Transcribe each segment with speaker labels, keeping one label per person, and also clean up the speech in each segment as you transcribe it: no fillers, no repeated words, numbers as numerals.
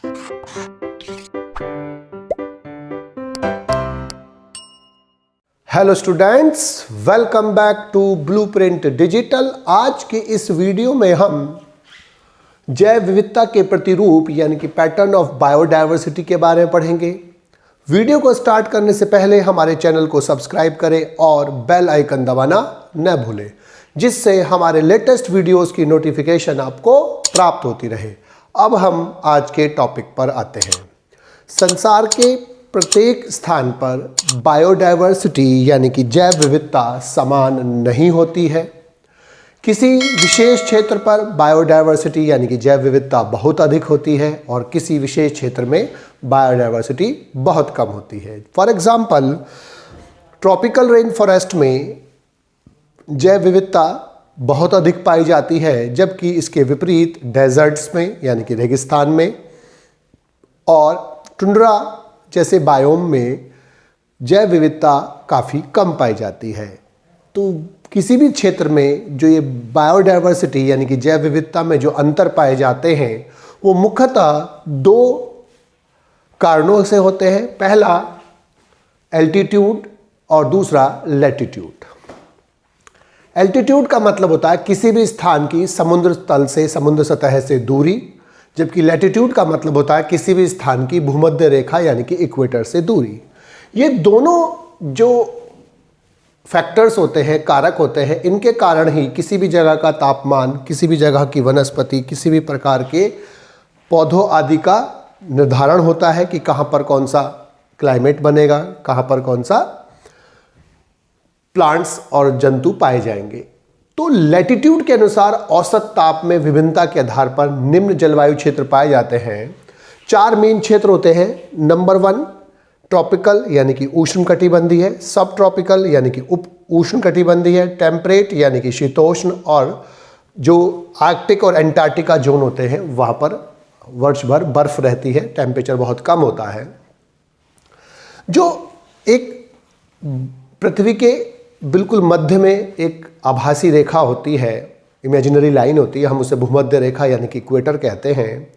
Speaker 1: Hello students, welcome back to blueprint digital. आज के इस वीडियो में हम जैव विविधता के प्रतिरूप यानी कि पैटर्न ऑफ बायोडायवर्सिटी के बारे में पढ़ेंगे। वीडियो को स्टार्ट करने से पहले हमारे चैनल को सब्सक्राइब करें और बेल आइकन दबाना न भूलें, जिससे हमारे लेटेस्ट वीडियोस की नोटिफिकेशन आपको प्राप्त होती रहे। अब हम आज के टॉपिक पर आते हैं। संसार के प्रत्येक स्थान पर बायोडायवर्सिटी यानी कि जैव विविधता समान नहीं होती है। किसी विशेष क्षेत्र पर बायोडायवर्सिटी यानी कि जैव विविधता बहुत अधिक होती है और किसी विशेष क्षेत्र में बायोडायवर्सिटी बहुत कम होती है। For example, tropical rain forest में जैव विविधता बहुत अधिक पाई जाती है, जबकि इसके विपरीत डेजर्ट्स में यानी कि रेगिस्तान में और टुंड्रा जैसे बायोम में जैव विविधता काफ़ी कम पाई जाती है। तो किसी भी क्षेत्र में जो ये बायोडायवर्सिटी यानी कि जैव विविधता में जो अंतर पाए जाते हैं वो मुख्यतः दो कारणों से होते हैं। पहला एल्टीट्यूड और दूसरा लैटिट्यूड। एल्टीट्यूड का मतलब होता है किसी भी स्थान की समुद्र तल से, समुद्र सतह से दूरी, जबकि लैटिट्यूड का मतलब होता है किसी भी स्थान की भूमध्य रेखा यानी कि इक्वेटर से दूरी। ये दोनों जो फैक्टर्स होते हैं, कारक होते हैं, इनके कारण ही किसी भी जगह का तापमान, किसी भी जगह की वनस्पति, किसी भी प्रकार के पौधों आदि का निर्धारण होता है कि कहाँ पर कौन सा क्लाइमेट बनेगा, कहाँ पर कौन सा प्लांट्स और जंतु पाए जाएंगे। तो लैटिट्यूड के अनुसार औसत ताप में विभिन्नता के आधार पर निम्न जलवायु क्षेत्र पाए जाते हैं। 4 मेन क्षेत्र होते हैं। नंबर 1 ट्रॉपिकल यानी कि उष्णकटिबंधीय, सब ट्रॉपिकल यानी कि उप उष्णकटिबंधीय, टेम्परेट यानी कि शीतोष्ण, और जो आर्कटिक और एंटार्क्टिका जोन होते हैं वहाँ पर वर्ष भर बर्फ रहती है, टेम्परेचर बहुत कम होता है। जो एक पृथ्वी के बिल्कुल मध्य में एक आभासी रेखा होती है, इमेजिनरी लाइन होती है, हम उसे भूमध्य रेखा यानी कि इक्वेटर कहते हैं।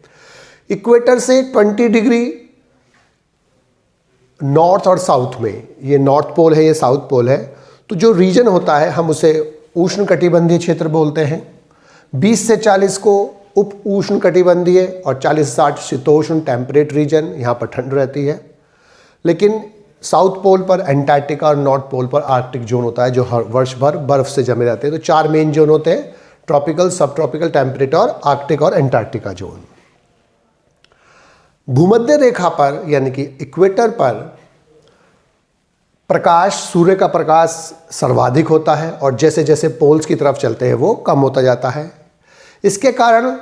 Speaker 1: इक्वेटर से 20 डिग्री नॉर्थ और साउथ में, ये नॉर्थ पोल है, ये साउथ पोल है, तो जो रीजन होता है हम उसे उष्णकटिबंधीय क्षेत्र बोलते हैं। 20 से 40 को उप उष्णकटिबंधीय और 40 से 60 शीतोष्ण टेम्परेट रीजन, यहाँ पर ठंड रहती है। लेकिन साउथ पोल पर एंटार्क्टिका और नॉर्थ पोल पर आर्कटिक जोन होता है, जो हर वर्ष भर बर्फ से जमे रहते हैं। तो 4 मेन जोन होते हैं, ट्रॉपिकल, सब ट्रॉपिकल, टेम्परेट और आर्कटिक और एंटार्क्टिका जोन। भूमध्य रेखा पर यानी कि इक्वेटर पर प्रकाश, सूर्य का प्रकाश सर्वाधिक होता है और जैसे जैसे पोल्स की तरफ चलते हैं वो कम होता जाता है। इसके कारण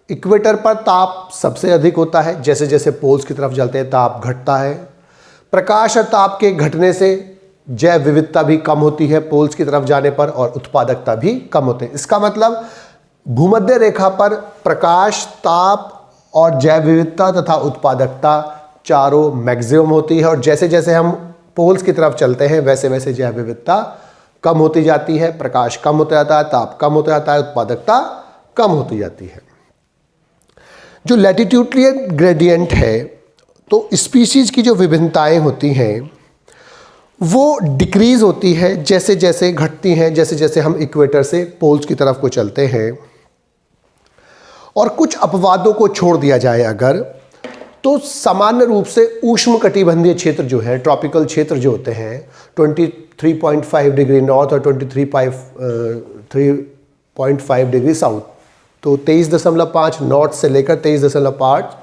Speaker 1: इक्वेटर पर ताप सबसे अधिक होता है, जैसे जैसे पोल्स की तरफ चलते हैं ताप घटता है। प्रकाश और ताप के घटने से जैव विविधता भी कम होती है पोल्स की तरफ जाने पर, और उत्पादकता भी कम होती है। इसका मतलब भूमध्य रेखा पर प्रकाश, ताप और जैव विविधता तथा उत्पादकता चारों मैक्सिमम होती है, और जैसे जैसे हम पोल्स की तरफ चलते हैं वैसे वैसे जैव विविधता कम होती जाती है, प्रकाश कम होता जाता है, ताप कम होता जाता है, उत्पादकता कम होती जाती है। जो लैटिट्यूडिनल ग्रेडियंट है, तो स्पीशीज की जो विभिन्नताएं होती हैं वो डिक्रीज होती है जैसे जैसे घटती हैं, जैसे जैसे हम इक्वेटर से पोल्स की तरफ को चलते हैं। और कुछ अपवादों को छोड़ दिया जाए अगर, तो सामान्य रूप से उष्णकटिबंधीय क्षेत्र जो है, ट्रॉपिकल क्षेत्र जो होते हैं, 23.5 डिग्री नॉर्थ और 23.5 डिग्री साउथ, तो 23.5 नॉर्थ से लेकर 23.5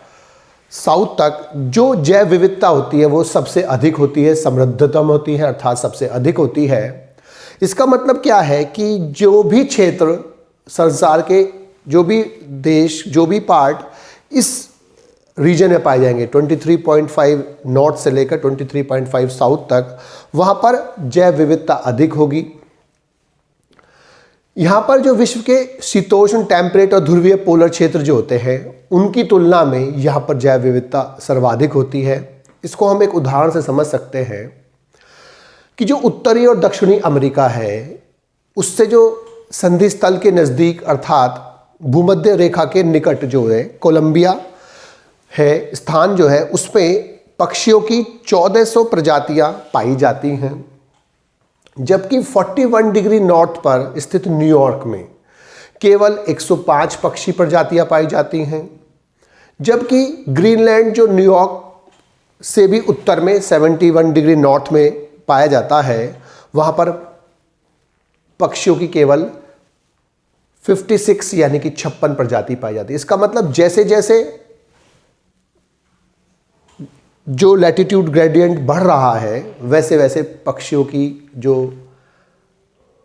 Speaker 1: साउथ तक जो जैव विविधता होती है वो सबसे अधिक होती है, समृद्धतम होती है, अर्थात सबसे अधिक होती है। इसका मतलब क्या है कि जो भी क्षेत्र, संसार के जो भी देश, जो भी पार्ट इस रीजन में पाए जाएंगे, 23.5 नॉर्थ से लेकर 23.5 साउथ तक, वहाँ पर जैव विविधता अधिक होगी। यहाँ पर जो विश्व के शीतोष्ण, टेम्परेट और ध्रुवीय पोलर क्षेत्र जो होते हैं उनकी तुलना में यहाँ पर जैव विविधता सर्वाधिक होती है। इसको हम एक उदाहरण से समझ सकते हैं कि जो उत्तरी और दक्षिणी अमेरिका है उससे जो संधि स्थल के नज़दीक अर्थात भूमध्य रेखा के निकट जो है कोलंबिया, है स्थान जो है उसमें पक्षियों की 1400 प्रजातियां पाई जाती हैं, जबकि 41 डिग्री नॉर्थ पर स्थित न्यूयॉर्क में केवल 105 पक्षी प्रजातियां पाई जाती हैं, जबकि ग्रीनलैंड जो न्यूयॉर्क से भी उत्तर में 71 डिग्री नॉर्थ में पाया जाता है, वहाँ पर पक्षियों की केवल 56 यानी कि 56 प्रजाति पाई जाती है। इसका मतलब जैसे जैसे जो लैटिट्यूड ग्रेडियंट बढ़ रहा है वैसे वैसे पक्षियों की जो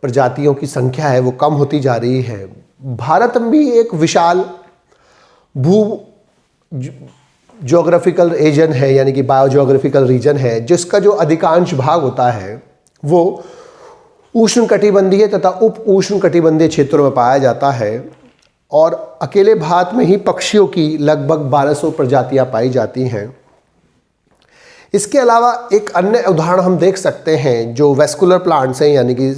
Speaker 1: प्रजातियों की संख्या है वो कम होती जा रही है। भारत में भी एक विशाल भू ज्योग्राफिकल रीजन है, यानी कि बायोजियोग्राफिकल रीजन है, जिसका जो अधिकांश भाग होता है वो उष्णकटिबंधीय तथा उप उष्णकटिबंधीय क्षेत्रों में पाया जाता है, और अकेले भारत में ही पक्षियों की लगभग 1200 प्रजातियां पाई जाती हैं। इसके अलावा एक अन्य उदाहरण हम देख सकते हैं जो वेस्कुलर प्लांट्स हैं, यानी कि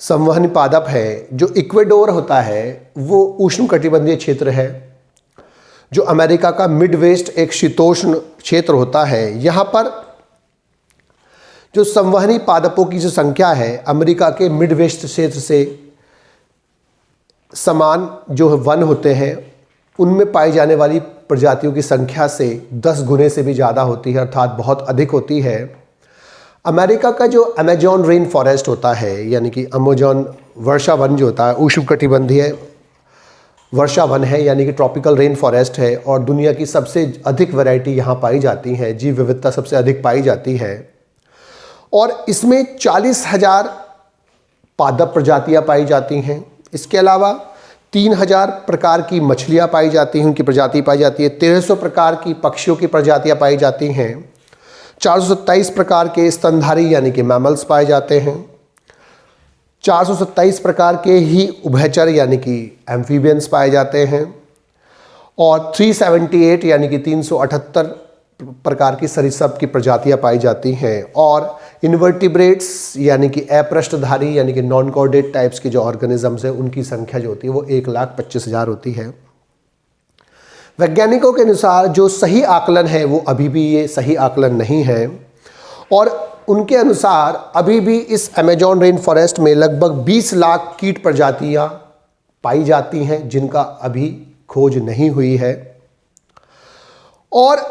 Speaker 1: संवहनी पादप है। जो इक्वेडोर होता है वो उष्णकटिबंधीय क्षेत्र है। जो अमेरिका का मिड वेस्ट एक शीतोष्ण क्षेत्र होता है, यहाँ पर जो संवहनी पादपों की जो संख्या है अमेरिका के मिड वेस्ट क्षेत्र से समान जो वन होते हैं उनमें पाई जाने वाली प्रजातियों की संख्या से 10 गुने से भी ज़्यादा होती है, अर्थात बहुत अधिक होती है। अमेरिका का जो अमेजॉन रेन फॉरेस्ट होता है, यानी कि अमेजॉन वर्षा वन जो होता है, उष्णकटिबंधीय वर्षा वन है, यानी कि ट्रॉपिकल रेन फॉरेस्ट है, और दुनिया की सबसे अधिक वैरायटी यहाँ पाई जाती है, जीव विविधता सबसे अधिक पाई जाती है, और इसमें 40,000 पादप प्रजातियाँ पाई जाती हैं। इसके अलावा 3000 प्रकार की मछलियाँ पाई जाती हैं, उनकी प्रजाति पाई जाती है। 1300 प्रकार की पक्षियों की प्रजातियाँ पाई जाती हैं। 427 प्रकार के स्तनधारी यानी कि मैमल्स पाए जाते हैं। 427 प्रकार के ही उभयचर यानी कि एम्फीबियंस पाए जाते हैं, और 378 यानी कि 378 प्रकार की सरीसृप की प्रजातियां पाई जाती हैं, और इन्वर्टिब्रेट्स यानी कि अपृष्ठधारी यानी कि नॉन कॉर्डेट टाइप्स के जो ऑर्गेनिजम्स हैं उनकी संख्या जो होती है वो 1,25,000 होती है। वैज्ञानिकों के अनुसार जो सही आकलन है वो अभी भी ये सही आकलन नहीं है, और उनके अनुसार अभी भी इस अमेजॉन रेन फॉरेस्ट में लगभग 20 लाख कीट प्रजातियां पाई जाती हैं जिनका अभी खोज नहीं हुई है। और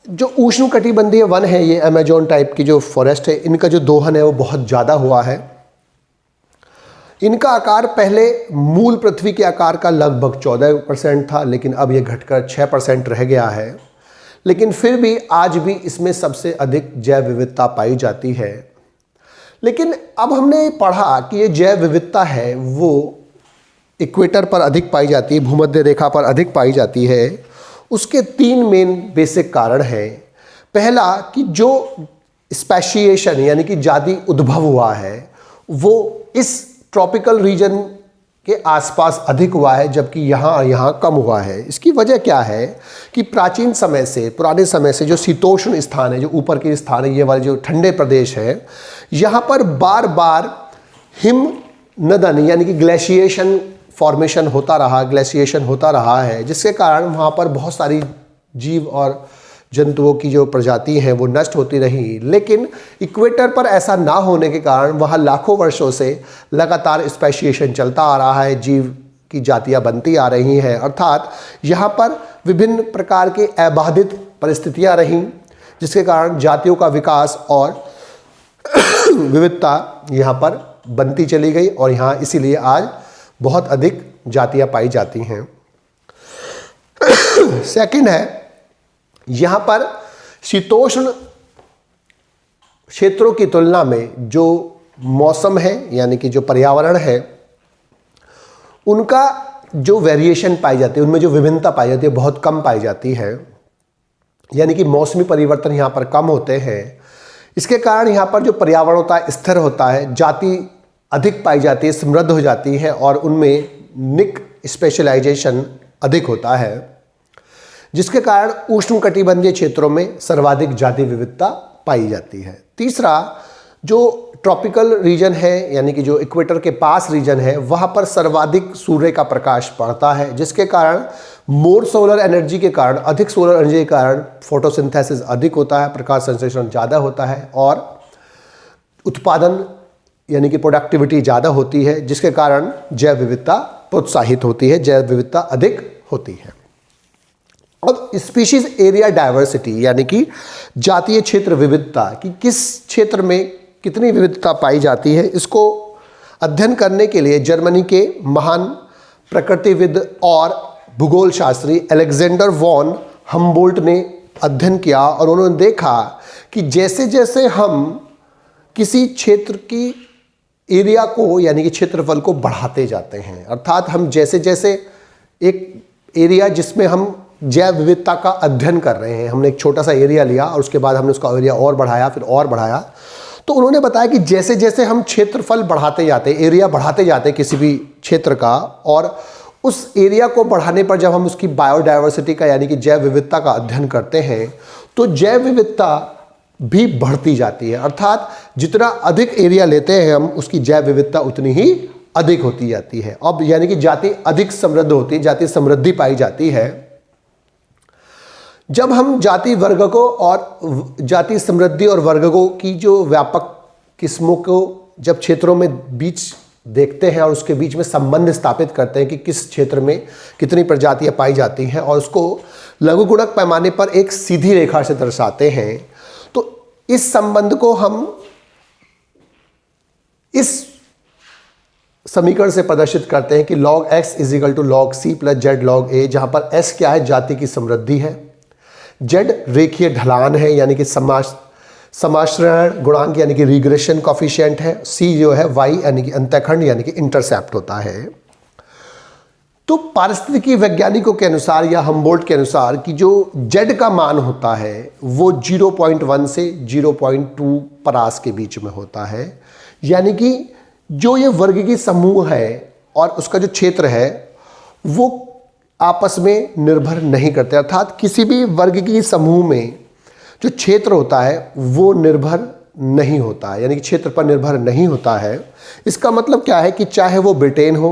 Speaker 1: जो उष्णकटिबंधीय वन है, ये अमेजॉन टाइप की जो फॉरेस्ट है, इनका जो दोहन है वो बहुत ज़्यादा हुआ है। इनका आकार पहले मूल पृथ्वी के आकार का लगभग 14% था, लेकिन अब ये घटकर 6% रह गया है। लेकिन फिर भी आज भी इसमें सबसे अधिक जैव विविधता पाई जाती है। लेकिन अब हमने पढ़ा कि ये जैव विविधता है वो इक्वेटर पर अधिक पाई जाती है, भूमध्य रेखा पर अधिक पाई जाती है। उसके 3 मेन बेसिक कारण हैं। पहला कि जो स्पेशिएशन यानी कि जाति उद्भव हुआ है वो इस ट्रॉपिकल रीजन के आसपास अधिक हुआ है, जबकि यहाँ कम हुआ है। इसकी वजह क्या है कि प्राचीन समय से, पुराने समय से जो शीतोष्ण स्थान है, जो ऊपर के स्थान है, ये वाले जो ठंडे प्रदेश है, यहाँ पर बार बार हिम नदन यानी कि ग्लेशिएशन फॉर्मेशन होता रहा, ग्लेशिएशन होता रहा है, जिसके कारण वहाँ पर बहुत सारी जीव और जंतुओं की जो प्रजाति हैं वो नष्ट होती रही। लेकिन इक्वेटर पर ऐसा ना होने के कारण वहाँ लाखों वर्षों से लगातार स्पेशिएशन चलता आ रहा है, जीव की जातियाँ बनती आ रही हैं, अर्थात यहाँ पर विभिन्न प्रकार के अबाधित परिस्थितियाँ रहीं, जिसके कारण जातियों का विकास और विविधता यहाँ पर बनती चली गई, और यहाँ इसीलिए आज बहुत अधिक जातियाँ पाई जाती हैं। सेकंड है, यहाँ पर शीतोष्ण क्षेत्रों की तुलना में जो मौसम है यानी कि जो पर्यावरण है उनका जो वेरिएशन पाई जाती है, उनमें जो विभिन्नता पाई जाती है बहुत कम पाई जाती है, यानी कि मौसमी परिवर्तन यहाँ पर कम होते हैं। इसके कारण यहाँ पर जो पर्यावरण होता है स्थिर होता है, जाति अधिक पाई जाती है, समृद्ध हो जाती है, और उनमें निक स्पेशलाइजेशन अधिक होता है, जिसके कारण उष्णकटिबंधीय क्षेत्रों में सर्वाधिक जाति विविधता पाई जाती है। तीसरा, जो ट्रॉपिकल रीजन है यानी कि जो इक्वेटर के पास रीजन है, वहाँ पर सर्वाधिक सूर्य का प्रकाश पड़ता है, जिसके कारण मोर सोलर एनर्जी के कारण, अधिक सोलर एनर्जी के कारण फोटोसिंथेसिस अधिक होता है, प्रकाश संश्लेषण ज़्यादा होता है और उत्पादन यानी कि प्रोडक्टिविटी ज़्यादा होती है, जिसके कारण जैव विविधता प्रोत्साहित होती है, जैव विविधता अधिक होती है। अब स्पीशीज एरिया डायवर्सिटी यानी कि जातीय क्षेत्र विविधता की किस क्षेत्र में कितनी विविधता पाई जाती है, इसको अध्ययन करने के लिए जर्मनी के महान प्रकृतिविद और भूगोल शास्त्री अलेक्जेंडर वॉन हम्बोल्ट ने अध्ययन किया और उन्होंने देखा कि जैसे जैसे हम किसी क्षेत्र की एरिया को यानी कि क्षेत्रफल को बढ़ाते जाते हैं, अर्थात हम जैसे जैसे एक एरिया जिसमें हम जैव विविधता का अध्ययन कर रहे हैं, हमने एक छोटा सा एरिया लिया और उसके बाद हमने उसका एरिया और बढ़ाया, फिर और बढ़ाया, तो उन्होंने बताया कि जैसे जैसे हम क्षेत्रफल बढ़ाते जाते, एरिया बढ़ाते जाते किसी भी क्षेत्र का, और उस एरिया को बढ़ाने पर जब हम उसकी बायोडायवर्सिटी का यानी कि जैव विविधता का अध्ययन करते हैं तो जैव विविधता भी बढ़ती जाती है। अर्थात जितना अधिक एरिया लेते हैं हम, उसकी जैव विविधता उतनी ही अधिक होती जाती है। अब यानी कि जाति अधिक समृद्ध होती है, जाति समृद्धि पाई जाती है। जब हम जाति वर्गकों और जाति समृद्धि और वर्गकों की जो व्यापक किस्मों को जब क्षेत्रों में बीच देखते हैं और उसके बीच में संबंध स्थापित करते हैं कि किस क्षेत्र में कितनी प्रजातियां पाई जाती हैं और उसको लघुगुणक पैमाने पर एक सीधी रेखा से दर्शाते हैं, तो इस संबंध को हम इस समीकरण से प्रदर्शित करते हैं कि log x equal to log c plus z log a, जहां पर s क्या है, जाति की समृद्धि है, z रेखीय ढलान है यानी कि समाश्रण गुणांक यानी कि रिग्रेशन कॉफिशिएंट है, c जो है y यानी कि अंतःखंड यानी कि इंटरसेप्ट होता है। तो पारिस्थितिकी वैज्ञानिकों के अनुसार या हम्बोल्ट के अनुसार कि जो z का मान होता है वो 0.1 से 0.2 परास के बीच में होता है, यानी कि जो ये वर्गीय समूह है और उसका जो क्षेत्र है वो आपस में निर्भर नहीं करते, अर्थात किसी भी वर्गीय समूह में जो क्षेत्र होता है वो निर्भर नहीं होता है, यानी कि क्षेत्र पर निर्भर नहीं होता है। इसका मतलब क्या है कि चाहे वो ब्रिटेन हो,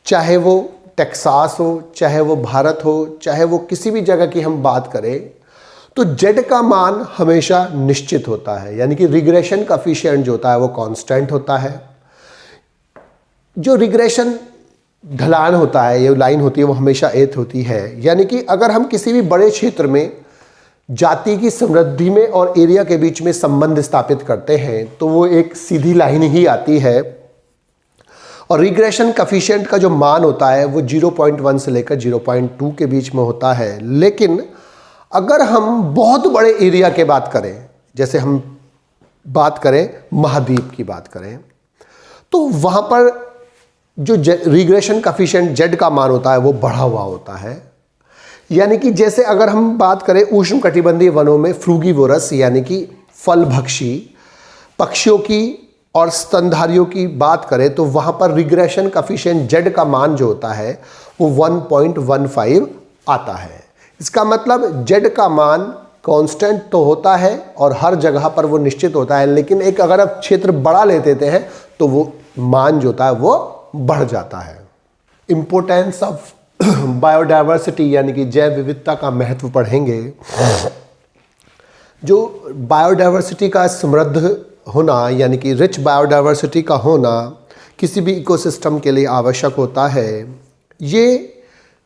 Speaker 1: चाहे वो टेक्सास हो, चाहे वो भारत हो, चाहे वो किसी भी जगह की हम बात करें, तो z का मान हमेशा निश्चित होता है, यानी कि रिग्रेशन कॉफिशिएंट जो होता है वो कांस्टेंट होता है। जो रिग्रेशन ढलान होता है, ये लाइन होती है, वो हमेशा एथ होती है, यानी कि अगर हम किसी भी बड़े क्षेत्र में जाति की समृद्धि में और एरिया के बीच में संबंध स्थापित करते हैं तो वो एक सीधी लाइन ही आती है और रिग्रेशन कॉफिशिएंट का जो मान होता है वो 0.1 से लेकर 0.2 के बीच में होता है। लेकिन अगर हम बहुत बड़े एरिया की बात करें, जैसे हम बात करें महाद्वीप की बात करें, तो वहाँ पर जो रिग्रेशन कॉफिशिएंट z का मान होता है वो बढ़ा हुआ होता है। यानी कि जैसे अगर हम बात करें उष्णकटिबंधीय वनों में फ्रूगीवोरस यानी कि फल भक्षी पक्षियों की और स्तनधारियों की बात करें तो वहाँ पर रिग्रेशन कॉफिशिएंट z का मान जो होता है वो 1.15 आता है। इसका मतलब z का मान कांस्टेंट तो होता है और हर जगह पर वो निश्चित होता है, लेकिन एक अगर आप क्षेत्र बड़ा ले देते हैं तो वो मान जो होता है वो बढ़ जाता है। इम्पोर्टेंस ऑफ बायोडायवर्सिटी यानी कि जैव विविधता का महत्व पढ़ेंगे। जो बायोडायवर्सिटी का समृद्ध होना यानी कि रिच बायोडायवर्सिटी का होना किसी भी इकोसिस्टम के लिए आवश्यक होता है। ये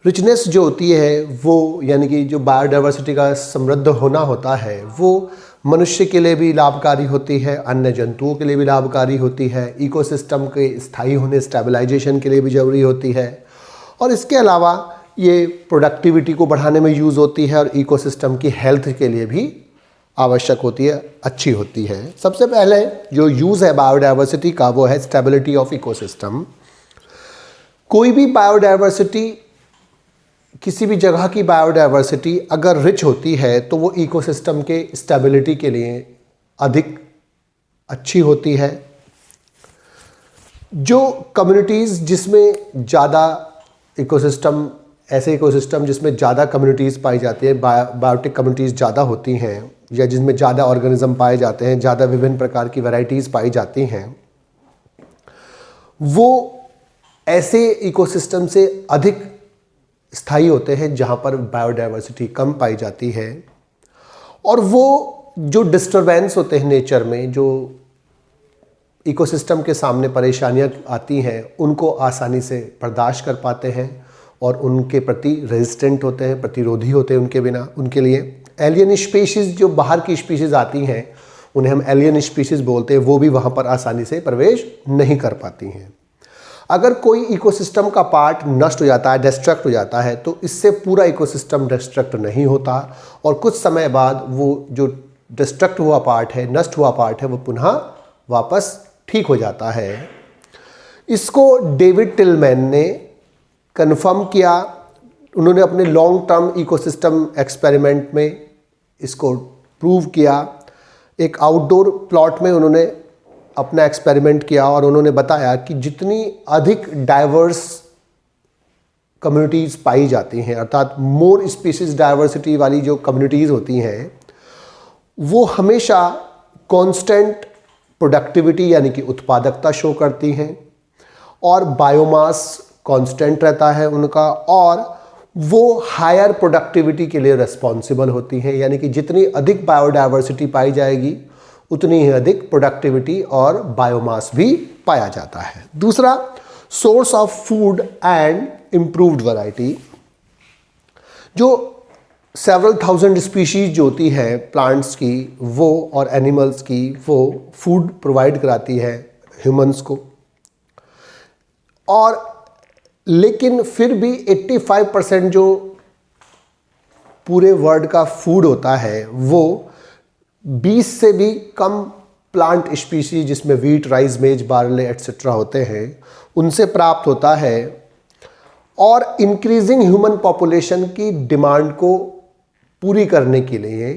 Speaker 1: रिचनेस जो होती है वो यानी कि जो बायोडायवर्सिटी का समृद्ध होना होता है वो मनुष्य के लिए भी लाभकारी होती है, अन्य जंतुओं के लिए भी लाभकारी होती है, इकोसिस्टम के स्थायी होने स्टेबलाइजेशन के लिए भी ज़रूरी होती है और इसके अलावा ये प्रोडक्टिविटी को बढ़ाने में यूज़ होती है और इकोसिस्टम की हेल्थ के लिए भी आवश्यक होती है, अच्छी होती है। सबसे पहले जो यूज़ है बायोडायवर्सिटी का वो है स्टेबिलिटी ऑफ इकोसिस्टम। कोई भी बायोडायवर्सिटी, किसी भी जगह की बायोडायवर्सिटी अगर रिच होती है तो वो इकोसिस्टम के स्टेबिलिटी के लिए अधिक अच्छी होती है। जो कम्युनिटीज़ जिसमें ज़्यादा इकोसिस्टम, ऐसे इकोसिस्टम जिसमें ज़्यादा कम्युनिटीज़ पाई जाती है, बायोटिक कम्युनिटीज़ ज़्यादा होती हैं या जिनमें ज़्यादा ऑर्गेनिज्म पाए जाते हैं, ज़्यादा विभिन्न प्रकार की वैरायटीज़ पाई जाती हैं, वो ऐसे इकोसिस्टम से अधिक स्थायी होते हैं जहाँ पर बायोडाइवर्सिटी कम पाई जाती है। और वो जो डिस्टरबेंस होते हैं नेचर में, जो इकोसिस्टम के सामने परेशानियाँ आती हैं, उनको आसानी से बर्दाश्त कर पाते हैं और उनके प्रति रेजिस्टेंट होते हैं, प्रतिरोधी होते हैं उनके लिए। एलियन स्पीशीज़, जो बाहर की स्पीशीज़ आती हैं उन्हें हम एलियन स्पीशीज़ बोलते हैं, वो भी वहाँ पर आसानी से प्रवेश नहीं कर पाती हैं। अगर कोई इकोसिस्टम का पार्ट नष्ट हो जाता है, डिस्ट्रक्ट हो जाता है, तो इससे पूरा इकोसिस्टम डिस्ट्रक्ट नहीं होता और कुछ समय बाद वो जो डिस्ट्रक्ट हुआ पार्ट है, नष्ट हुआ पार्ट है, वो पुनः वापस ठीक हो जाता है। इसको डेविड टिलमैन ने कन्फर्म किया। उन्होंने अपने लॉन्ग टर्म इकोसिस्टम एक्सपेरिमेंट में इसको प्रूव किया। एक आउटडोर प्लॉट में उन्होंने अपना एक्सपेरिमेंट किया और उन्होंने बताया कि जितनी अधिक डाइवर्स कम्युनिटीज़ पाई जाती हैं, अर्थात मोर स्पीशीज़ डाइवर्सिटी वाली जो कम्युनिटीज़ होती हैं, वो हमेशा कांस्टेंट प्रोडक्टिविटी यानी कि उत्पादकता शो करती हैं और बायोमास कांस्टेंट रहता है उनका, और वो हायर प्रोडक्टिविटी के लिए रिस्पॉन्सिबल होती हैं। यानी कि जितनी अधिक बायोडाइवर्सिटी पाई जाएगी उतनी ही अधिक प्रोडक्टिविटी और बायोमास भी पाया जाता है। दूसरा, source of food and improved variety. जो सेवरल थाउजेंड स्पीशीज जो होती है प्लांट्स की वो और एनिमल्स की, वो फूड प्रोवाइड कराती है ह्यूमंस को, और लेकिन फिर भी 85% जो पूरे वर्ल्ड का फूड होता है वो 20 से भी कम प्लांट स्पीशीज, जिसमें वीट, राइस, मेज, बार्ले एट्सेट्रा होते हैं, उनसे प्राप्त होता है। और इंक्रीजिंग ह्यूमन पॉपुलेशन की डिमांड को पूरी करने के लिए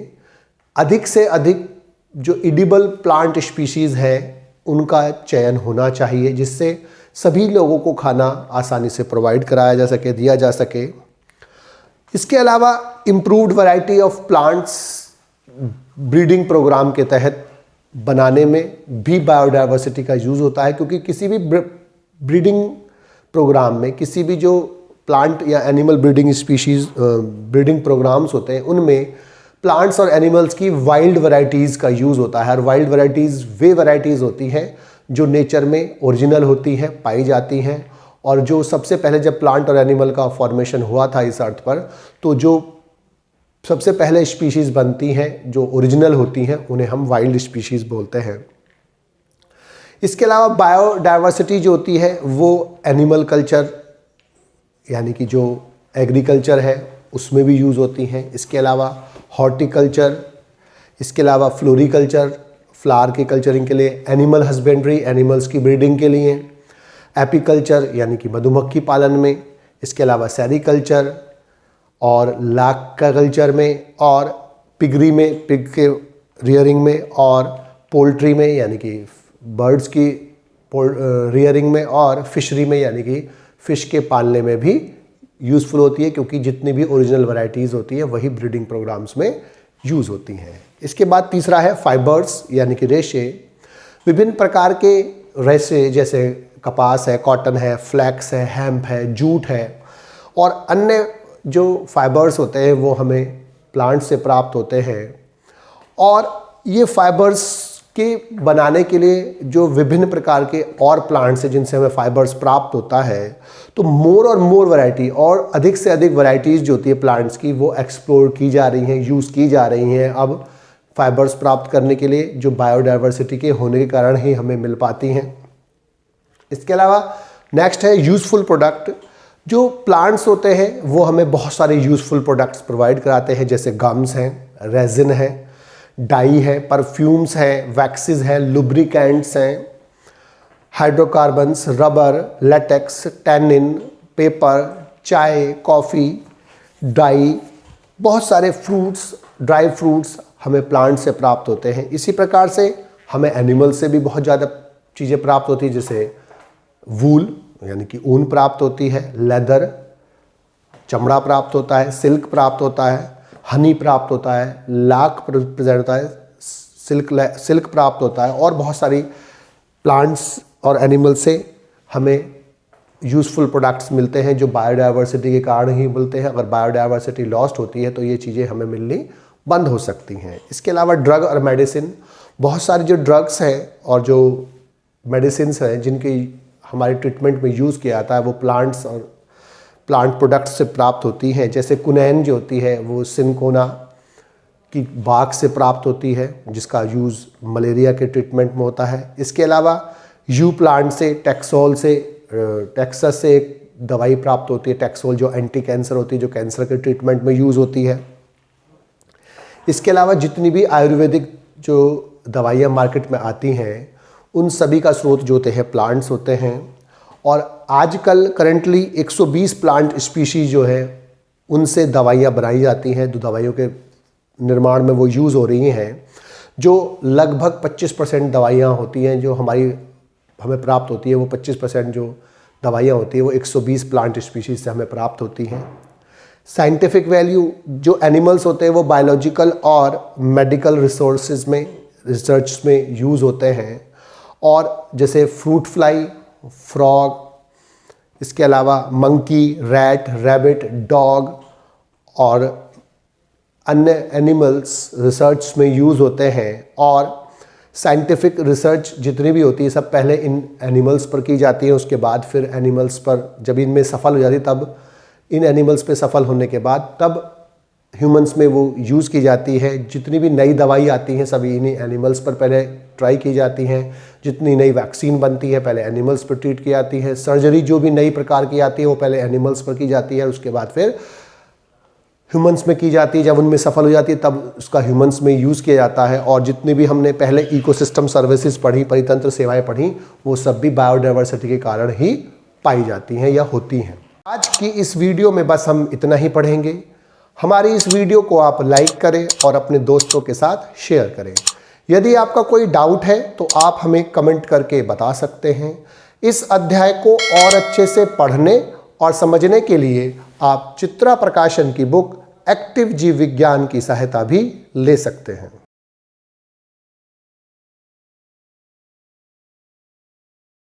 Speaker 1: अधिक से अधिक जो एडिबल प्लांट स्पीशीज़ है उनका चयन होना चाहिए, जिससे सभी लोगों को खाना आसानी से प्रोवाइड कराया जा सके, दिया जा सके। इसके अलावा improved variety of plants breeding programme के तहत बनाने में भी बायोडाइवर्सिटी का यूज़ होता है, क्योंकि किसी भी ब्रीडिंग प्रोग्राम में, किसी भी जो प्लांट या animal breeding species breeding programmes होते हैं, उनमें प्लांट्स और एनिमल्स की वाइल्ड वैरायटीज़ का यूज़ होता है। और वाइल्ड वैरायटीज़ वे वैरायटीज़ होती हैं जो नेचर में ओरिजिनल होती हैं, पाई जाती हैं, और जो सबसे पहले जब प्लांट और एनिमल का फॉर्मेशन हुआ था इस अर्थ पर, तो जो सबसे पहले स्पीशीज़ बनती हैं जो ओरिजिनल होती हैं उन्हें हम वाइल्ड स्पीशीज़ बोलते हैं। इसके अलावा बायोडाइवर्सिटी जो होती है वो एनिमल कल्चर यानी कि जो एग्रीकल्चर है उसमें भी यूज़ होती हैं। इसके अलावा हॉर्टिकल्चर, इसके अलावा फ्लोरिकल्चर, फ्लावर के कल्चरिंग के लिए, एनिमल हस्बेंड्री, एनिमल्स की ब्रीडिंग के लिए, एपीकल्चर यानी कि मधुमक्खी पालन में, इसके अलावा सेरीकल्चर और लाख का कल्चर में, और पिगरी में, पिग के रियरिंग में, और पोल्ट्री में यानी कि बर्ड्स की रियरिंग में, और फिशरी में यानी कि फ़िश के पालने में भी यूज़फुल होती है, क्योंकि जितनी भी ओरिजिनल वैरायटीज़ होती है वही ब्रीडिंग प्रोग्राम्स में यूज़ होती हैं। इसके बाद तीसरा है फाइबर्स यानी कि रेशे। विभिन्न प्रकार के रेशे जैसे कपास है, कॉटन है, फ्लैक्स है, हेम्प है, जूट है, और अन्य जो फाइबर्स होते हैं वो हमें प्लांट से प्राप्त होते हैं। और ये फाइबर्स के बनाने के लिए जो विभिन्न प्रकार के और प्लांट्स हैं जिनसे हमें फाइबर्स प्राप्त होता है, तो मोर और मोर वैरायटी और अधिक से अधिक वैरायटीज़ जो होती है प्लांट्स की वो एक्सप्लोर की जा रही हैं, यूज़ की जा रही हैं अब फाइबर्स प्राप्त करने के लिए, जो बायोडाइवर्सिटी के होने के कारण ही हमें मिल पाती हैं। इसके अलावा नेक्स्ट है यूज़फुल प्रोडक्ट। जो प्लांट्स होते हैं वो हमें बहुत सारे यूज़फुल प्रोडक्ट्स प्रोवाइड कराते हैं, जैसे गम्स हैं, रेजिन है, डाई है, परफ्यूम्स हैं, वैक्सेस हैं, लुब्रिकेंट्स हैं, hydrocarbons, rubber, latex, tannin, paper, चाय, कॉफ़ी, डाई, बहुत सारे फ्रूट्स, ड्राई फ्रूट्स हमें प्लांट से प्राप्त होते हैं। इसी प्रकार से हमें एनिमल से भी बहुत ज़्यादा चीज़ें प्राप्त होती हैं, जैसे वूल यानी कि ऊन प्राप्त होती है, लेदर चमड़ा प्राप्त होता है, सिल्क प्राप्त होता है, हनी प्राप्त होता है, लाख प्रेजेंट होता है, सिल्क प्राप्त होता है, और बहुत सारी प्लांट्स और एनिमल से हमें यूज़फुल प्रोडक्ट्स मिलते हैं जो बायोडायवर्सिटी के कारण ही मिलते हैं। अगर बायोडायवर्सिटी लॉस्ट होती है तो ये चीज़ें हमें मिलनी बंद हो सकती हैं। इसके अलावा ड्रग और मेडिसिन, बहुत सारी जो ड्रग्स हैं और जो मेडिसिन्स हैं जिनकी हमारे ट्रीटमेंट में यूज़ किया जाता है वो प्लांट्स और प्लांट प्रोडक्ट्स से प्राप्त होती हैं। जैसे कुनैन जो होती है वो सिनकोना की बाग से प्राप्त होती है जिसका यूज़ मलेरिया के ट्रीटमेंट में होता है। इसके अलावा यू प्लांट से टैक्सोल से टेक्सास से एक दवाई प्राप्त होती है, टैक्सोल, जो एंटी कैंसर होती है, जो कैंसर के ट्रीटमेंट में यूज़ होती है। इसके अलावा जितनी भी आयुर्वेदिक जो दवाइयाँ मार्केट में आती हैं उन सभी का स्रोत जो होते हैं प्लांट्स होते हैं। और आजकल करंटली 120 प्लांट स्पीशीज़ जो है उनसे दवाइयाँ बनाई जाती हैं, जो दवाइयों के निर्माण में वो यूज़ हो रही हैं। जो लगभग 25% दवाइयाँ होती हैं जो हमें प्राप्त होती है, वो 25% जो दवाइयाँ होती है वो 120 प्लांट स्पीशीज़ से हमें प्राप्त होती हैं। साइंटिफिक वैल्यू, जो एनिमल्स होते हैं वो बायोलॉजिकल और मेडिकल रिसर्च में यूज़ होते हैं। और जैसे फ्रूट फ्लाई, फ्रॉग, इसके अलावा मंकी, रैट, रैबिट, डॉग और अन्य एनिमल्स रिसर्च में यूज़ होते हैं। और साइंटिफिक रिसर्च जितनी भी होती है सब पहले इन एनिमल्स पर की जाती है, उसके बाद फिर एनिमल्स पर, जब इनमें सफल हो जाती है तब इन एनिमल्स पे सफल होने के बाद तब ह्यूमंस में वो यूज़ की जाती है। जितनी भी नई दवाई आती हैं सभी इन्हीं एनिमल्स पर पहले ट्राई की जाती हैं। जितनी नई वैक्सीन बनती है पहले एनिमल्स पर ट्रीट की जाती है। सर्जरी जो भी नई प्रकार की आती है वो पहले एनिमल्स पर की जाती है, उसके बाद फिर ह्यूमंस में की जाती है। जब उनमें सफल हो जाती है तब उसका ह्यूमंस में यूज़ किया जाता है। और जितनी भी हमने पहले इकोसिस्टम सर्विसेज पढ़ी, परितंत्र सेवाएं पढ़ी, वो सब भी बायोडायवर्सिटी के कारण ही पाई जाती हैं या होती हैं। आज की इस वीडियो में बस हम इतना ही पढ़ेंगे। हमारी इस वीडियो को आप लाइक करें और अपने दोस्तों के साथ शेयर करें। यदि आपका कोई डाउट है तो आप हमें कमेंट करके बता सकते हैं। इस अध्याय को और अच्छे से पढ़ने और समझने के लिए आप चित्रा प्रकाशन की बुक एक्टिव जीव विज्ञान की सहायता भी ले सकते हैं।